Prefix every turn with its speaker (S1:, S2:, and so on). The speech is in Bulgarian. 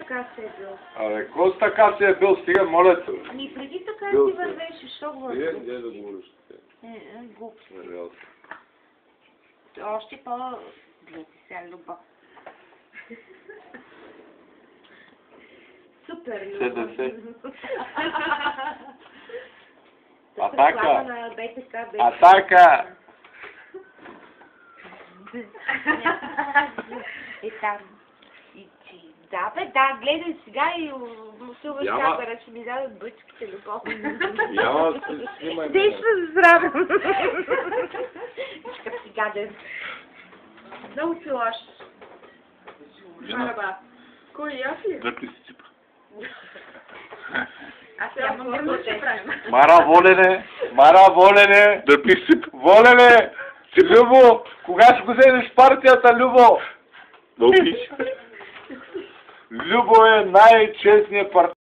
S1: така се е бил?
S2: Абе, какво с така се е бил? Стига, моля те.
S1: Ами преди така
S2: Бил
S1: си
S2: се.
S1: вървеше, що го
S2: Не да говориш.
S1: глупости.
S2: Надявам се.
S1: Още по... Гледай сега, Люба. Супер, Люба.
S2: СДС. Атака.
S1: На БТК,
S2: Атака!
S1: Е там. Да, бе, да, гледай сега и се обещава, ще ми дадат бъчките, любовно.
S2: Няма да снимай.
S1: Действа за здраве. Искам си гаден. Много си лош. Мараба. Кой аз ли?
S2: Дръпни си ципа.
S1: Аз нямам да ще правим.
S2: Мара, волене! Мара, волене! Дръпни си. Волене! Любо! Кога ще го вземеш в партията, Любо? Да опиш. Любо е най-честният партия.